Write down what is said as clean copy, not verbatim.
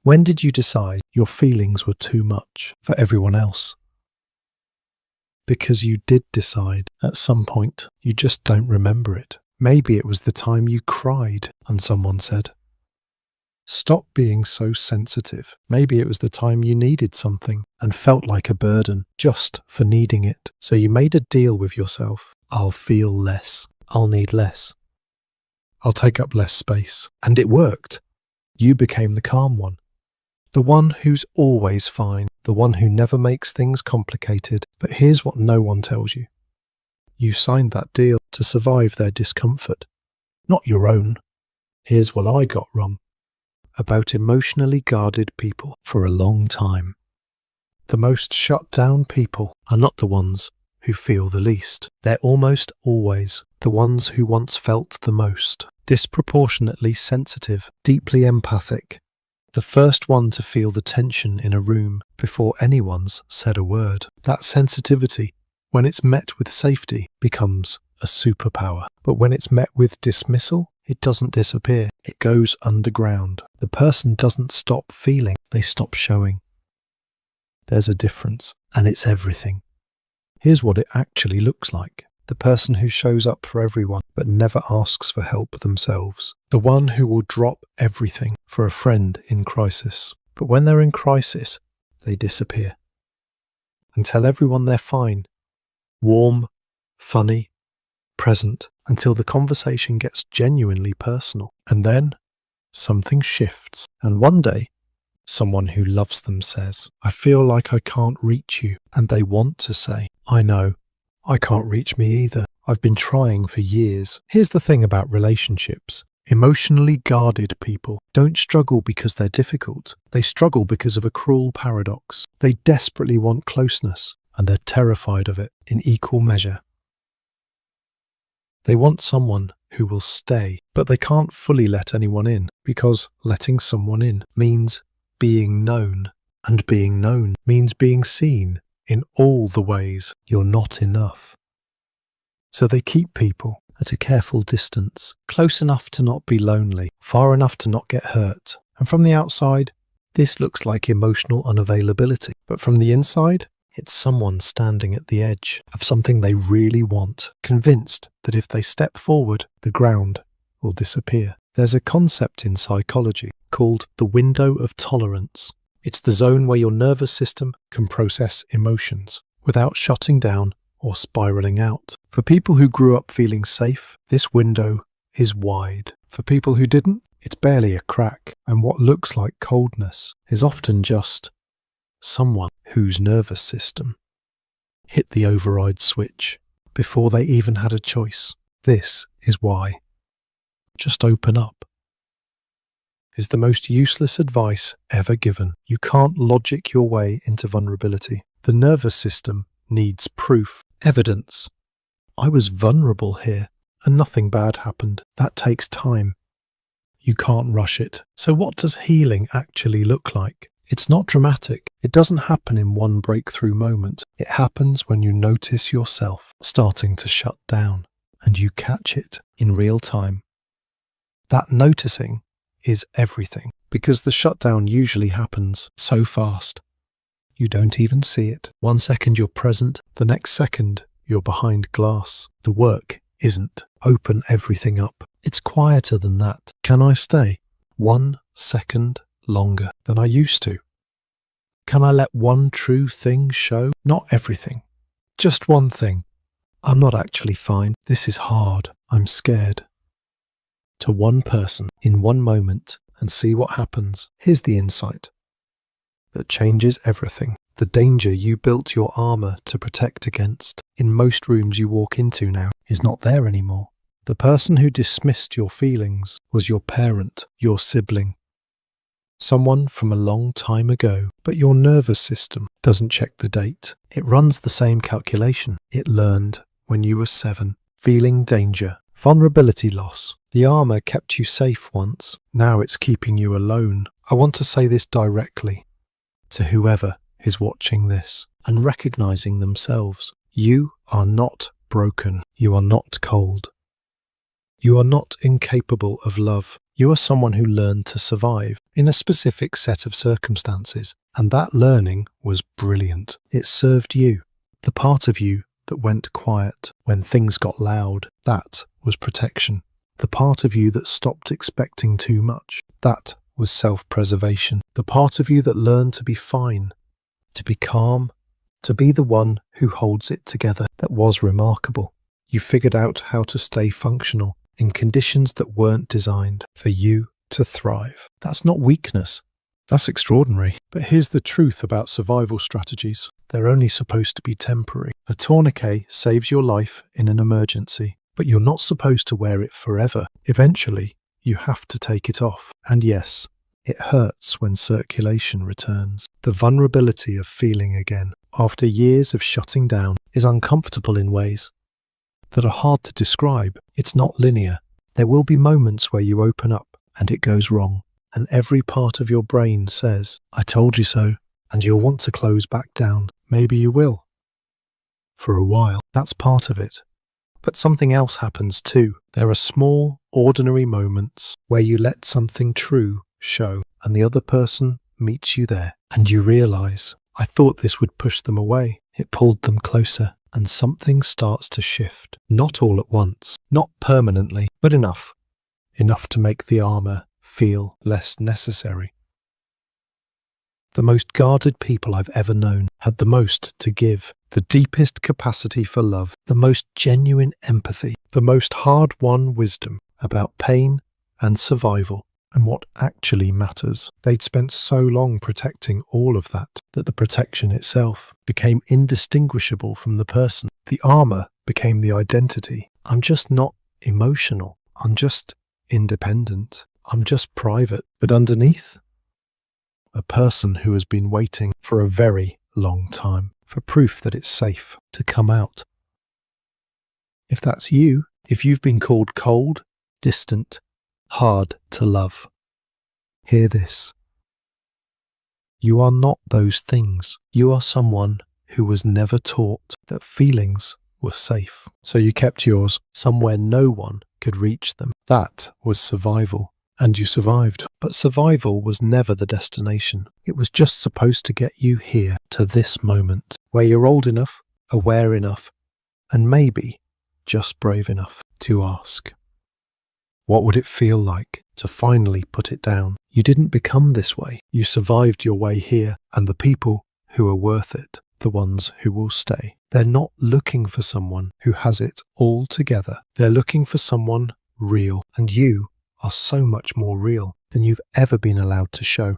When did you decide your feelings were too much for everyone else? Because you did decide at some point, you just don't remember it. Maybe it was the time you cried and someone said, "Stop being so sensitive." Maybe it was the time you needed something and felt like a burden just for needing it. So you made a deal with yourself. I'll feel less. I'll need less. I'll take up less space. And it worked. You became the calm one. The one who's always fine. The one who never makes things complicated. But here's what no one tells you. You signed that deal to survive their discomfort, not your own. Here's what I got wrong about emotionally guarded people for a long time. The most shut down people are not the ones who feel the least. They're almost always the ones who once felt the most. Disproportionately sensitive, deeply empathic. The first one to feel the tension in a room before anyone's said a word. That sensitivity, when it's met with safety, becomes a superpower. But when it's met with dismissal, it doesn't disappear. It goes underground. The person doesn't stop feeling, they stop showing. There's a difference, and it's everything. Here's what it actually looks like. The person who shows up for everyone but never asks for help themselves. The one who will drop everything for a friend in crisis. But when they're in crisis, they disappear. And tell everyone they're fine. Warm, funny, present, until the conversation gets genuinely personal. And then something shifts. And one day, someone who loves them says, "I feel like I can't reach you." And they want to say, "I know. I can't reach me either. I've been trying for years." Here's the thing about relationships. Emotionally guarded people don't struggle because they're difficult. They struggle because of a cruel paradox. They desperately want closeness, and they're terrified of it in equal measure. They want someone who will stay, but they can't fully let anyone in, because letting someone in means being known, and being known means being seen in all the ways you're not enough. So they keep people at a careful distance, close enough to not be lonely, far enough to not get hurt. And from the outside, this looks like emotional unavailability. But from the inside, it's someone standing at the edge of something they really want, convinced that if they step forward, the ground will disappear. There's a concept in psychology called the window of tolerance. It's the zone where your nervous system can process emotions without shutting down or spiraling out. For people who grew up feeling safe, this window is wide. For people who didn't, it's barely a crack, and what looks like coldness is often just someone whose nervous system hit the override switch before they even had a choice. This is why. Just open up is the most useless advice ever given. You can't logic your way into vulnerability. The nervous system needs proof, evidence. I was vulnerable here, and nothing bad happened. That takes time. You can't rush it. So what does healing actually look like? It's not dramatic. It doesn't happen in one breakthrough moment. It happens when you notice yourself starting to shut down, and you catch it in real time. That noticing is everything, because the shutdown usually happens so fast. You don't even see it. 1 second you're present, the next second you're behind glass. The work isn't open everything up. It's quieter than that. Can I stay 1 second longer than I used to? Can I let one true thing show? Not everything. Just one thing. I'm not actually fine. This is hard. I'm scared. To one person in one moment and see what happens. Here's the insight that changes everything. The danger you built your armor to protect against in most rooms you walk into now is not there anymore. The person who dismissed your feelings was your parent, your sibling, someone from a long time ago. But your nervous system doesn't check the date. It runs the same calculation it learned when you were 7. Feeling danger, vulnerability loss. The armor kept you safe once. Now it's keeping you alone. I want to say this directly to whoever is watching this and recognizing themselves. You are not broken. You are not cold. You are not incapable of love. You are someone who learned to survive. in a specific set of circumstances, and that learning was brilliant. It served you. The part of you that went quiet when things got loud, that was protection. The part of you that stopped expecting too much, that was self-preservation. The part of you that learned to be fine, to be calm, to be the one who holds it together, that was remarkable. You figured out how to stay functional in conditions that weren't designed for you to thrive. That's not weakness. That's extraordinary. But here's the truth about survival strategies. They're only supposed to be temporary. A tourniquet saves your life in an emergency, but you're not supposed to wear it forever. Eventually, you have to take it off. And yes, it hurts when circulation returns. The vulnerability of feeling again after years of shutting down is uncomfortable in ways that are hard to describe. It's not linear. There will be moments where you open up and it goes wrong, and every part of your brain says, "I told you so," and you'll want to close back down. Maybe you will. For a while, that's part of it. But something else happens too. There are small, ordinary moments where you let something true show, and the other person meets you there, and you realize, I thought this would push them away. It pulled them closer, and something starts to shift. Not all at once, not permanently, but enough. Enough to make the armor feel less necessary. The most guarded people I've ever known had the most to give, the deepest capacity for love, the most genuine empathy, the most hard-won wisdom about pain and survival and what actually matters. They'd spent so long protecting all of that the protection itself became indistinguishable from the person. The armor became the identity. I'm just not emotional. I'm just independent. I'm just private. But underneath, a person who has been waiting for a very long time for proof that it's safe to come out. If that's you, if you've been called cold, distant, hard to love, hear this. You are not those things. You are someone who was never taught that feelings were safe. So you kept yours somewhere no one could reach them. That was survival. And you survived. But survival was never the destination. It was just supposed to get you here to this moment, where you're old enough, aware enough, and maybe just brave enough to ask. What would it feel like to finally put it down? You didn't become this way. You survived your way here, and the people who are worth it, the ones who will stay, they're not looking for someone who has it all together. They're looking for someone real, and you are so much more real than you've ever been allowed to show.